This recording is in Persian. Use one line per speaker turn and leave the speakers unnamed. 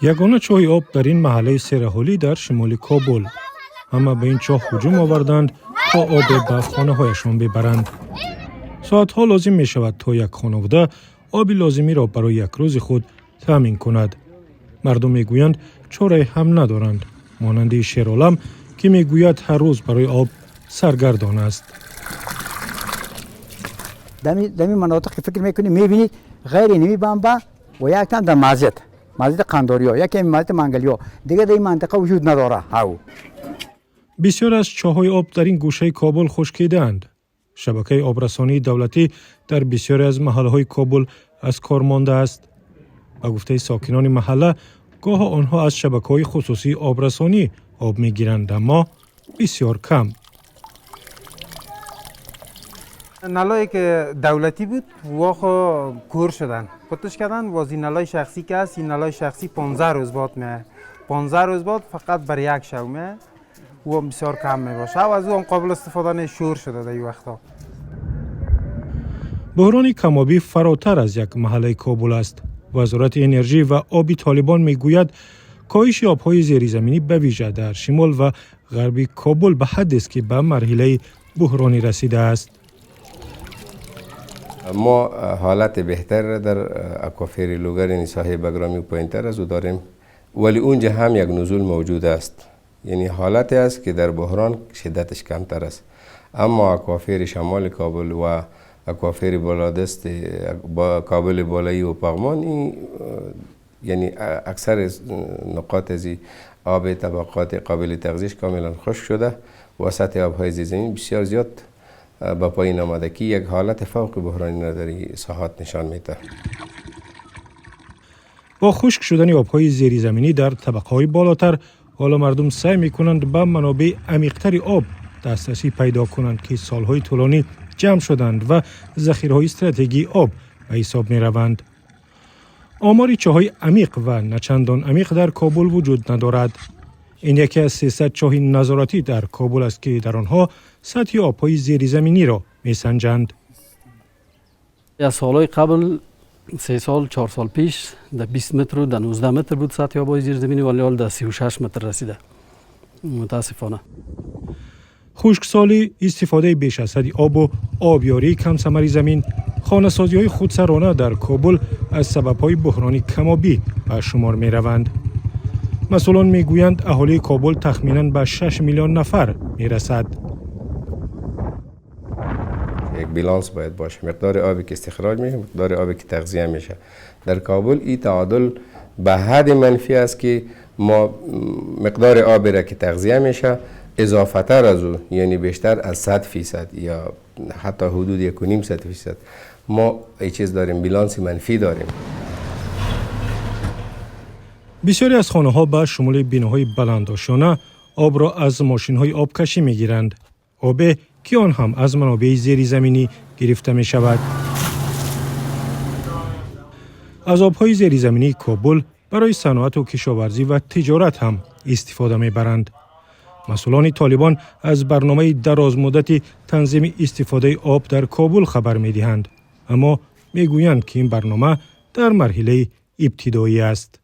یگانه چاه آب در این محله سرهولی در شمال کابل. اما به این چاه هجوم آوردند تا آب به خانه هایشان ببرند. ساعتها لازم می شود تا یک خانواده آب لازمی را برای یک روز خود تامین کند. مردم می گویند چاره هم ندارند. مانند شیرعالم که می گوید هر روز برای آب سرگردان است.
دمی مناطق که فکر میکنی میبینید غیر نمی بمبا و یک تن در مسجد قنداریا، یکی مسجد منگلیا، دیگه در این منطقه وجود نداره.
بسیار از چاه‌های آب در این گوشه کابل خشکیده‌اند. شبکه آبرسانی دولتی در بسیاری از محله‌های کابل از کار مانده است. با گفته ساکنان محله، گاه آنها از شبکه‌های خصوصی آبرسانی آب می‌گیرند، اما بسیار کم.
نلایی که دولتی بود واقعا کور شدن کتش کردن. وازی نلای شخصی که هست، این نلای شخصی 15 روز بعد میه. 15 روز بعد فقط برای یک شب میه و بسیار کم میباشه و از اون قابل استفاده شور شده در این وقتا.
بحران کم‌آبی فراتر از یک محله کابل است. وزارت انرژی و آبی طالبان میگوید کاهش آب‌های زیرزمینی به ویژه در شمال و غربی کابل به حدی است که به مرحله بحرانی رسیده است.
ما حالت بهتر در اکوافر لوگر یعنی ساحه بگرامی و پایین‌تر از او داریم، ولی اونجا هم یک نزول موجود است. یعنی حالتی است که در بحران شدتش کمتر است. اما اکوافر شمال کابل و اکوافر بالادست کابل بالایی و پغمان، یعنی اکثر نقاط از آب طبقات قابل تغذیه کاملا خشک شده و سطح آب‌های زیرزمینی بسیار زیاد با پایین آمده که یک حالت فوق بحرانی را در این ساحات نشان میده.
با خشک شدن آب‌های زیرزمینی در طبقه‌های بالاتر، حالا مردم سعی می‌کنند به منابع عمیق‌تر آب دسترسی پیدا کنند که سال‌های طولانی جمع شدند و ذخیره‌های استراتژیکی آب به حساب می‌روند. آمار چاه‌های عمیق و نچندان عمیق در کابل وجود ندارد. این یکی از 300 چاه نظارتی در کابل است که در آنها سطح آب‌های زیرزمینی را می‌سنجند.
از سال‌های قبل 3 سال 4 سال پیش در 20 متر و در 19 متر بود سطح آب‌های زیرزمینی، ولی حال در 36 متر رسیده. متاسفانه.
خشکسالی، استفاده بیش از حد آب و آبیاری کم ثمر زمین، خانه‌سازی‌های خودسرانه در کابل از سبب‌های بحرانی کم‌آبی به شمار می‌روند. مسئولان می‌گویند اهالی کابل تخمیناً به 6 میلیون نفر می‌رسد.
یک بیلانس باید باشه، مقدار آبی که استخراج میشه، مقدار آبی که تغذیه میشه. در کابل این تعادل به حد منفی است که ما مقدار آبی را که تغذیه میشه اضافه تر از او، یعنی بیشتر از 100% یا حتی حدود 1.5% ما این چیز داریم، بیلانس منفی داریم.
بسیاری از خانه‌ها به شمول بیناهای بلندآشانه آب را از ماشین‌های آبکشی می‌گیرند. آب که آن هم از منابع زیرزمینی گرفته می‌شود. از آب‌های زیرزمینی کابل برای صنعت و کشاورزی و تجارت هم استفاده می‌برند. مسئولان طالبان از برنامه درازمدت تنظیم استفاده آب در کابل خبر می‌دهند، اما می‌گویند که این برنامه در مرحله ابتدایی است.